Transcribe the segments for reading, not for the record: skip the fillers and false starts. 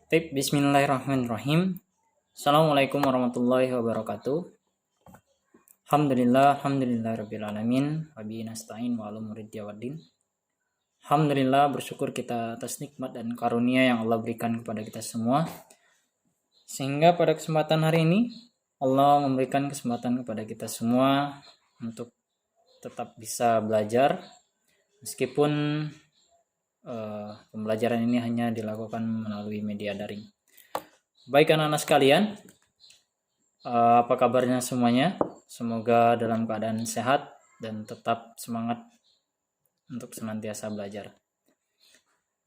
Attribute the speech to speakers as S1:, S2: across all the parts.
S1: Bismillahirrahmanirrahim. Assalamualaikum warahmatullahi wabarakatuh. Alhamdulillah rabbil alamin. Wabihi nasta'in wa ala umuri waddin. Alhamdulillah, bersyukur kita atas nikmat dan karunia yang Allah berikan kepada kita semua. Sehingga pada kesempatan hari ini Allah memberikan kesempatan kepada kita semua untuk tetap bisa belajar meskipun pembelajaran ini hanya dilakukan melalui media daring. Baik anak-anak sekalian, apa kabarnya semuanya? Semoga dalam keadaan sehat dan tetap semangat untuk senantiasa belajar.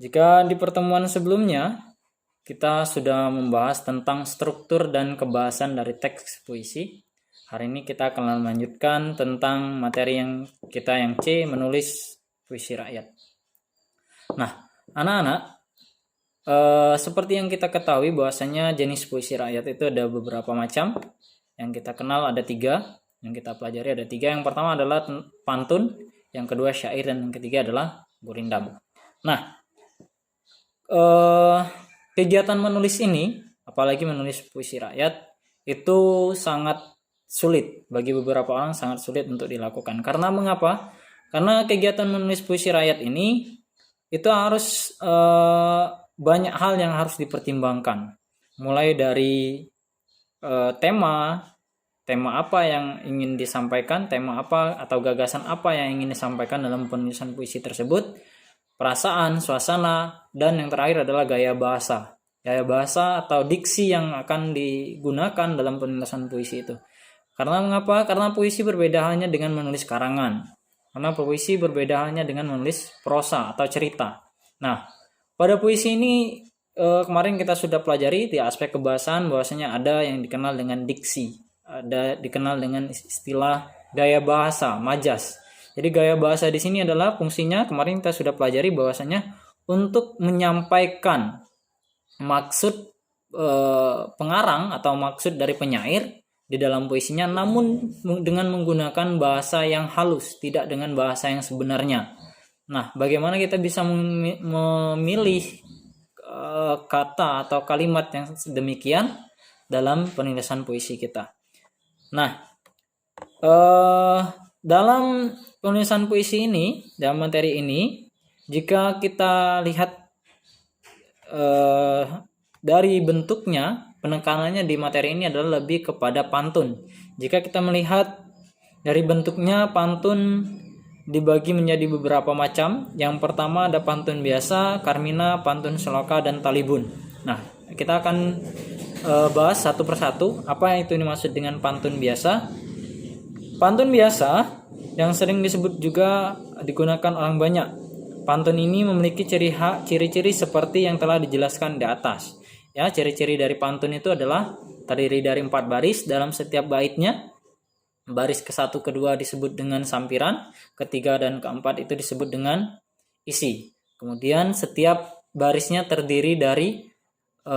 S1: Jika di pertemuan sebelumnya kita sudah membahas tentang struktur dan kebahasan dari teks puisi, hari ini kita akan melanjutkan tentang materi yang C, menulis puisi rakyat. Nah, anak-anak, seperti yang kita ketahui bahwasanya jenis puisi rakyat itu ada beberapa macam. Yang kita kenal ada 3, yang kita pelajari ada 3. Yang pertama adalah pantun, yang kedua syair, dan yang ketiga adalah gurindam. Nah, kegiatan menulis ini, apalagi menulis puisi rakyat, itu sangat sulit bagi beberapa orang, sangat sulit untuk dilakukan. Karena mengapa? Karena kegiatan menulis puisi rakyat ini itu harus banyak hal yang harus dipertimbangkan, mulai dari tema apa yang ingin disampaikan, tema apa atau gagasan apa yang ingin disampaikan dalam penulisan puisi tersebut, perasaan, suasana, dan yang terakhir adalah gaya bahasa atau diksi yang akan digunakan dalam penulisan puisi itu. Karena mengapa? Karena puisi berbeda halnya dengan menulis karangan. Karena puisi berbeda halnya dengan menulis prosa atau cerita. Nah, pada puisi ini kemarin kita sudah pelajari di aspek kebahasaan bahwasanya ada yang dikenal dengan diksi, ada dikenal dengan istilah gaya bahasa, majas. Jadi gaya bahasa di sini adalah fungsinya, kemarin kita sudah pelajari bahwasanya untuk menyampaikan maksud pengarang atau maksud dari penyair di dalam puisinya, namun dengan menggunakan bahasa yang halus, tidak dengan bahasa yang sebenarnya. Nah, bagaimana kita bisa memilih kata atau kalimat yang demikian dalam penulisan puisi kita? Nah, dalam penulisan puisi ini, dalam materi ini, jika kita lihat dari bentuknya, penekanannya di materi ini adalah lebih kepada pantun. Jika kita melihat dari bentuknya, pantun dibagi menjadi beberapa macam. Yang pertama ada pantun biasa, karmina, pantun seloka, dan talibun. Nah, kita akan bahas satu persatu apa yang itu dimaksud dengan pantun biasa. Pantun biasa yang sering disebut juga digunakan orang banyak. Pantun ini memiliki ciri-ciri seperti yang telah dijelaskan di atas. Ya, ciri-ciri dari pantun itu adalah terdiri dari 4 baris dalam setiap baitnya. Baris ke-1, ke-2 disebut dengan sampiran, ke-3 dan ke-4 itu disebut dengan isi. Kemudian setiap barisnya terdiri dari 8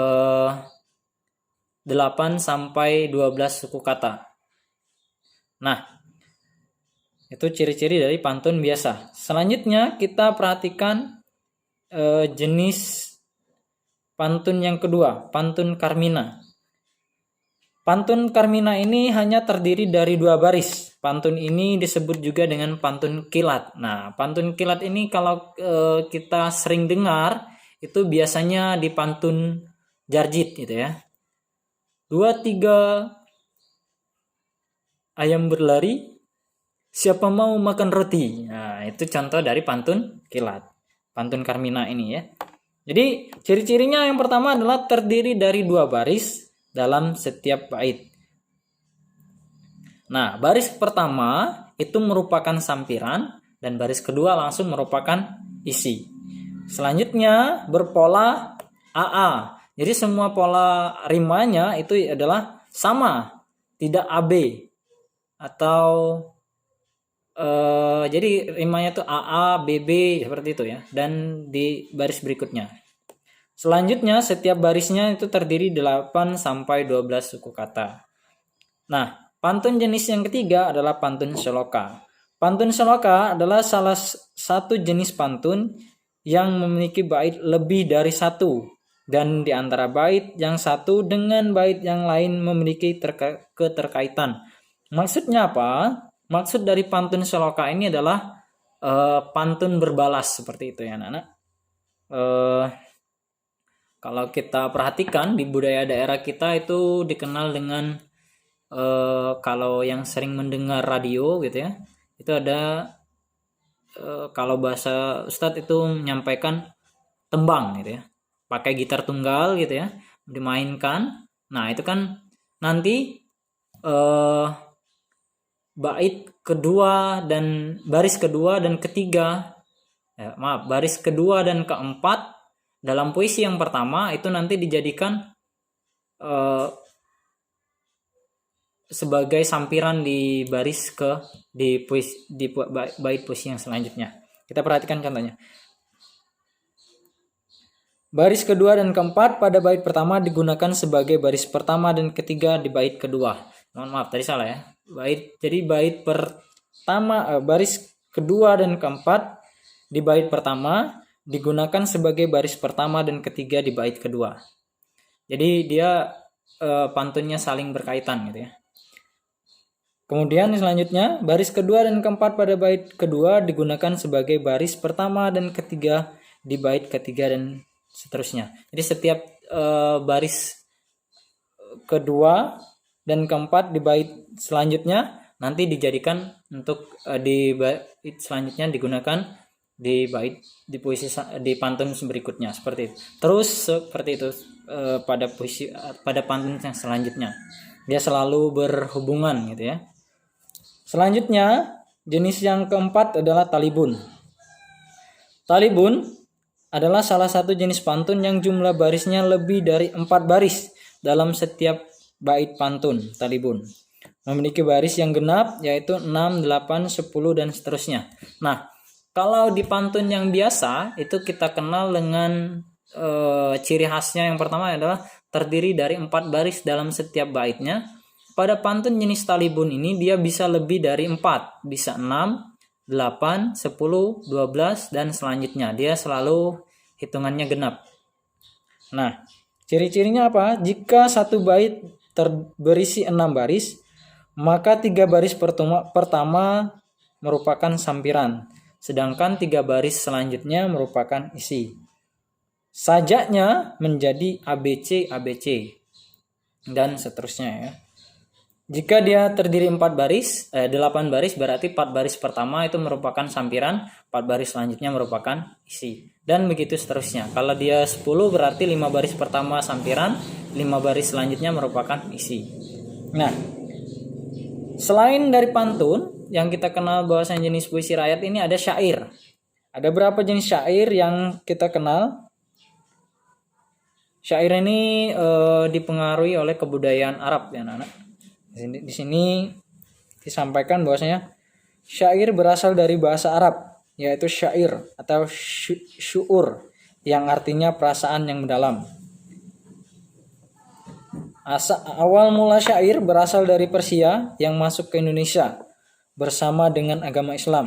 S1: sampai 12 suku kata. Nah, itu ciri-ciri dari pantun biasa. Selanjutnya kita perhatikan jenis pantun yang kedua, pantun karmina. Pantun karmina ini hanya terdiri dari 2 baris. Pantun ini disebut juga dengan pantun kilat. Nah, pantun kilat ini kalau kita sering dengar, itu biasanya di pantun jarjit gitu ya. 2, 3 ayam berlari, siapa mau makan roti. Nah, itu contoh dari pantun kilat. Pantun karmina ini ya. Jadi ciri-cirinya yang pertama adalah terdiri dari 2 baris dalam setiap bait. Nah, baris pertama itu merupakan sampiran dan baris kedua langsung merupakan isi. Selanjutnya berpola AA. Jadi semua pola rimanya itu adalah sama, tidak AB atau jadi rimanya itu AA, BB seperti itu ya, dan di baris berikutnya. Selanjutnya setiap barisnya itu terdiri 8 sampai 12 suku kata. Nah, pantun jenis yang ketiga adalah pantun seloka. Pantun seloka adalah salah satu jenis pantun yang memiliki bait lebih dari 1. dan di antara bait yang satu dengan bait yang lain memiliki keterkaitan. Maksudnya apa? Maksud dari pantun seloka ini adalah pantun berbalas seperti itu ya anak-anak. Kalau kita perhatikan di budaya daerah kita itu dikenal dengan kalau yang sering mendengar radio gitu ya, itu ada kalau bahasa Ustadz itu menyampaikan tembang gitu ya, pakai gitar tunggal gitu ya, dimainkan. Nah itu kan nanti bait kedua dan baris kedua dan ketiga, baris kedua dan keempat dalam puisi yang pertama itu nanti dijadikan sebagai sampiran di baris di bait puisi yang selanjutnya. Kita perhatikan contohnya. Baris kedua dan keempat pada bait pertama digunakan sebagai baris pertama dan ketiga di bait kedua. Mohon maaf tadi salah ya. Jadi bait pertama baris kedua dan keempat di bait pertama digunakan sebagai baris pertama dan ketiga di bait kedua. Jadi dia pantunnya saling berkaitan gitu ya. Kemudian selanjutnya baris kedua dan keempat pada bait kedua digunakan sebagai baris pertama dan ketiga di bait ketiga dan seterusnya. Jadi setiap baris kedua dan keempat di bait selanjutnya nanti dijadikan untuk di bait selanjutnya digunakan di bait di puisi di pantun berikutnya seperti itu. Terus seperti itu pada puisi pada pantun yang selanjutnya. Dia selalu berhubungan gitu ya. Selanjutnya jenis yang keempat adalah talibun. Talibun adalah salah satu jenis pantun yang jumlah barisnya lebih dari 4 baris dalam setiap bait pantun talibun. Memiliki baris yang genap yaitu 6, 8, 10 dan seterusnya. Nah, kalau di pantun yang biasa itu kita kenal dengan ciri khasnya yang pertama adalah terdiri dari 4 baris dalam setiap baitnya. Pada pantun jenis talibun ini dia bisa lebih dari 4, bisa 6, 8, 10, 12 dan selanjutnya. Dia selalu hitungannya genap. Nah, ciri-cirinya apa? Jika satu bait berisi 6 baris, maka 3 baris pertama merupakan sampiran, sedangkan 3 baris selanjutnya merupakan isi. Sajaknya menjadi ABC ABC dan seterusnya ya. Jika dia terdiri 8 baris berarti 4 baris pertama itu merupakan sampiran, 4 baris selanjutnya merupakan isi. Dan begitu seterusnya. Kalau dia 10 berarti 5 baris pertama sampiran, 5 baris selanjutnya merupakan isi. Nah, selain dari pantun yang kita kenal bahwasanya jenis puisi rakyat ini ada syair. Ada berapa jenis syair yang kita kenal? Syair ini dipengaruhi oleh kebudayaan Arab ya anak-anak. Di sini disampaikan bahwasanya syair berasal dari bahasa Arab yaitu syair atau syu'ur yang artinya perasaan yang mendalam. Awal mula syair berasal dari Persia yang masuk ke Indonesia bersama dengan agama Islam.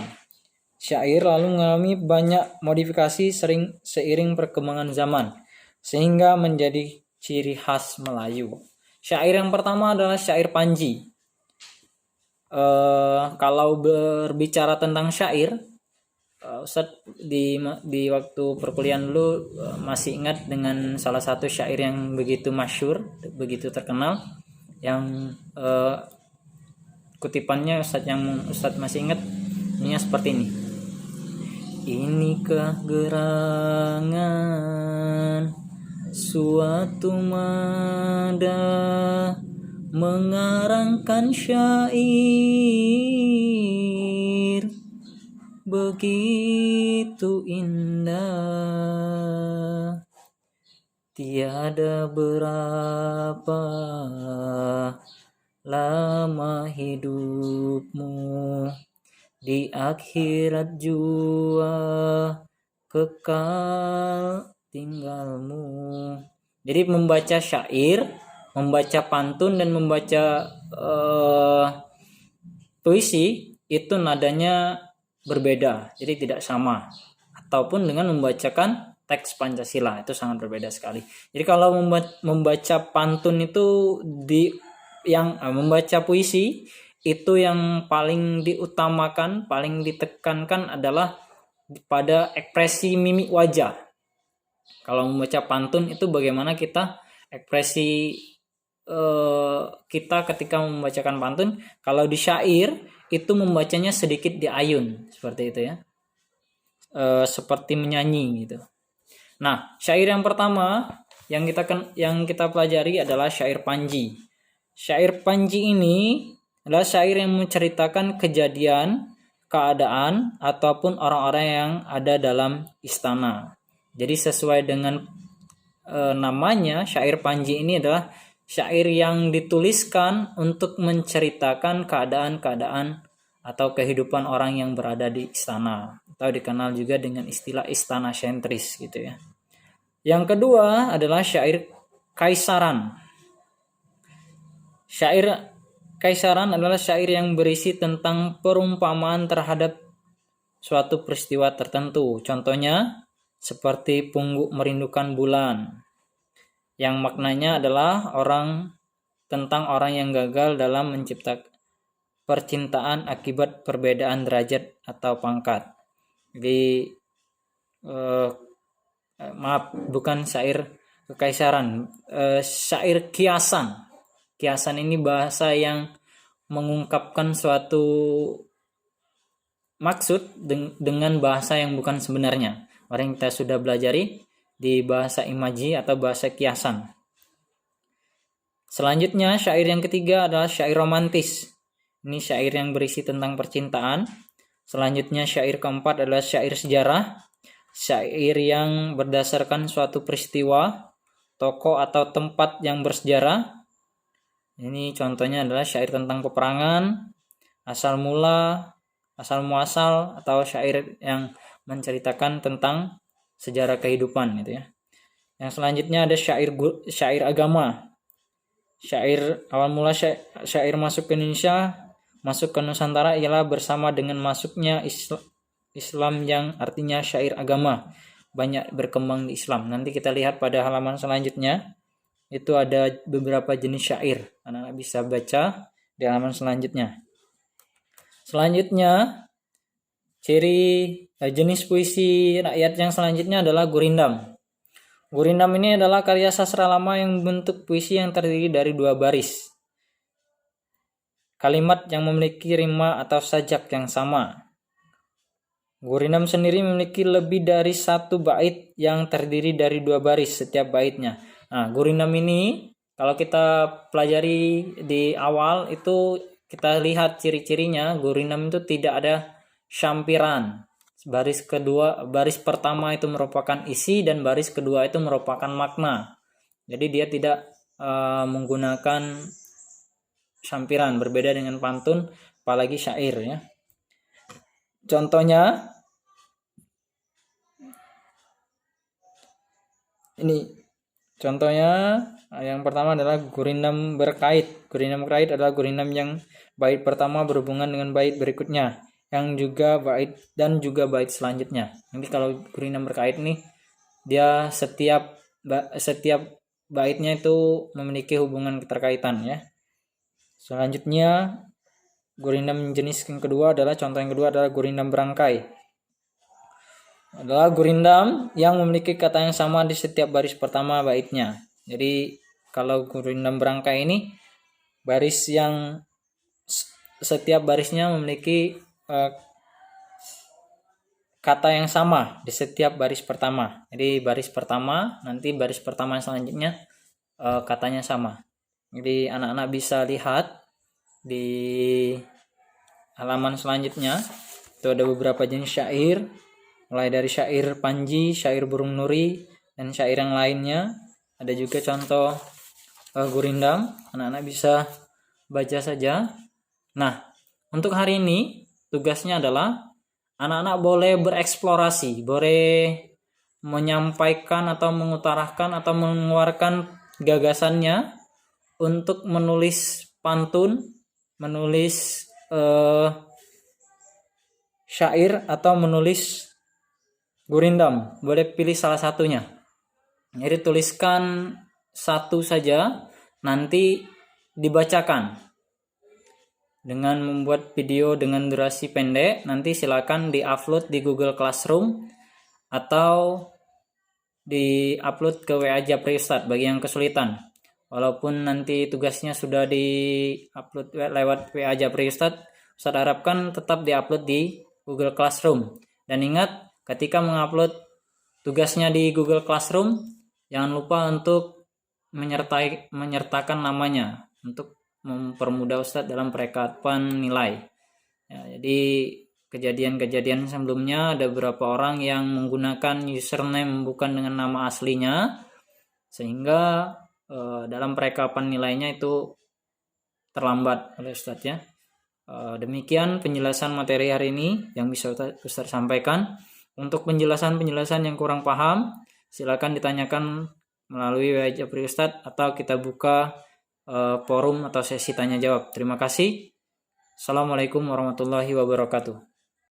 S1: Syair lalu mengalami banyak modifikasi seiring perkembangan zaman sehingga menjadi ciri khas Melayu. Syair yang pertama adalah syair Panji. Kalau berbicara tentang syair, Ustaz di waktu perkuliahan dulu masih ingat dengan salah satu syair yang begitu masyhur, begitu terkenal, yang kutipannya Ustaz masih ingat, ini seperti ini. Inikah gerangan suatu mada mengarangkan syair begitu indah, tiada berapa lama hidupmu, di akhirat jua kekal tinggalmu. Jadi membaca syair, membaca pantun dan membaca puisi itu nadanya berbeda, jadi tidak sama. Ataupun dengan membacakan teks Pancasila, itu sangat berbeda sekali. Jadi kalau membaca pantun itu membaca puisi itu yang paling diutamakan, paling ditekankan adalah pada ekspresi mimik wajah. Kalau membaca pantun itu bagaimana kita ekspresi kita ketika membacakan pantun. Kalau di syair itu membacanya sedikit diayun seperti itu ya, seperti menyanyi gitu. Nah, syair yang pertama yang kita pelajari adalah syair Panji. Syair Panji ini adalah syair yang menceritakan kejadian, keadaan ataupun orang-orang yang ada dalam istana. Jadi sesuai dengan namanya, syair Panji ini adalah syair yang dituliskan untuk menceritakan keadaan-keadaan atau kehidupan orang yang berada di istana, atau dikenal juga dengan istilah istana sentris gitu ya. Yang kedua adalah syair Kaisaran. Syair Kaisaran adalah syair yang berisi tentang perumpamaan terhadap suatu peristiwa tertentu. Contohnya seperti Pungguk Merindukan Bulan, yang maknanya adalah tentang orang yang gagal dalam menciptakan percintaan akibat perbedaan derajat atau pangkat. Jadi bukan syair Kekaisaran, syair kiasan. Kiasan ini bahasa yang mengungkapkan suatu maksud dengan bahasa yang bukan sebenarnya. Orang kita sudah belajari di bahasa imaji atau bahasa kiasan. Selanjutnya syair yang ketiga adalah syair romantis. Ini syair yang berisi tentang percintaan. Selanjutnya syair keempat adalah syair sejarah. Syair yang berdasarkan suatu peristiwa, tokoh atau tempat yang bersejarah. Ini contohnya adalah syair tentang peperangan, asal mula, asal muasal, atau syair yang menceritakan tentang sejarah kehidupan gitu ya. Yang selanjutnya ada syair agama. Syair awal mula syair masuk ke Indonesia, masuk ke Nusantara ialah bersama dengan masuknya Islam yang artinya syair agama, banyak berkembang di Islam. Nanti kita lihat pada halaman selanjutnya, itu ada beberapa jenis syair. Anak-anak bisa baca di halaman selanjutnya. Selanjutnya, jenis puisi rakyat yang selanjutnya adalah gurindam. Gurindam ini adalah karya sastra lama yang membentuk puisi yang terdiri dari 2 baris. Kalimat yang memiliki rima atau sajak yang sama. Gurindam sendiri memiliki lebih dari 1 bait yang terdiri dari 2 baris setiap baitnya. Nah, gurindam ini kalau kita pelajari di awal itu kita lihat ciri-cirinya. Gurindam itu tidak ada syampiran. Baris pertama itu merupakan isi dan baris kedua itu merupakan makna. Jadi dia tidak menggunakan syampiran, berbeda dengan pantun apalagi syair ya. Contohnya ini. Contohnya yang pertama adalah gurindam berkait. Gurindam berkait adalah gurindam yang bait pertama berhubungan dengan bait berikutnya, yang juga bait dan juga bait selanjutnya. Nanti kalau gurindam berkait nih, dia setiap baitnya itu memiliki hubungan keterkaitan ya. Selanjutnya gurindam jenis yang kedua adalah gurindam berangkai. Adalah gurindam yang memiliki kata yang sama di setiap baris pertama baitnya. Jadi kalau gurindam berangkai ini baris yang setiap barisnya memiliki kata yang sama di setiap baris pertama. Jadi baris pertama, nanti baris pertama selanjutnya katanya sama. Jadi anak-anak bisa lihat di halaman selanjutnya itu ada beberapa jenis syair, mulai dari syair Panji, syair Burung Nuri, dan syair yang lainnya. Ada juga contoh gurindam, anak-anak bisa baca saja. Nah, untuk hari ini tugasnya adalah anak-anak boleh bereksplorasi, boleh menyampaikan atau mengutarakan atau mengeluarkan gagasannya untuk menulis pantun, menulis syair atau menulis gurindam, boleh pilih salah satunya. Jadi tuliskan satu saja, nanti dibacakan dengan membuat video dengan durasi pendek. Nanti silakan diupload di Google Classroom atau diupload ke WA Japri Ustadz bagi yang kesulitan. Walaupun nanti tugasnya sudah diupload lewat WA Japri Ustadz, Ustadz harapkan tetap diupload di Google Classroom. Dan ingat, ketika mengupload tugasnya di Google Classroom, jangan lupa untuk menyertakan namanya untuk mempermudah Ustadz dalam perekapan nilai. Ya, jadi kejadian-kejadian sebelumnya ada beberapa orang yang menggunakan username bukan dengan nama aslinya, sehingga dalam perekapan nilainya itu terlambat oleh Ustadz ya. Demikian penjelasan materi hari ini yang bisa Ustadz sampaikan. Untuk penjelasan-penjelasan yang kurang paham, silakan ditanyakan melalui WA Japri Ustadz atau kita buka forum atau sesi tanya jawab. Terima kasih. Assalamualaikum warahmatullahi wabarakatuh.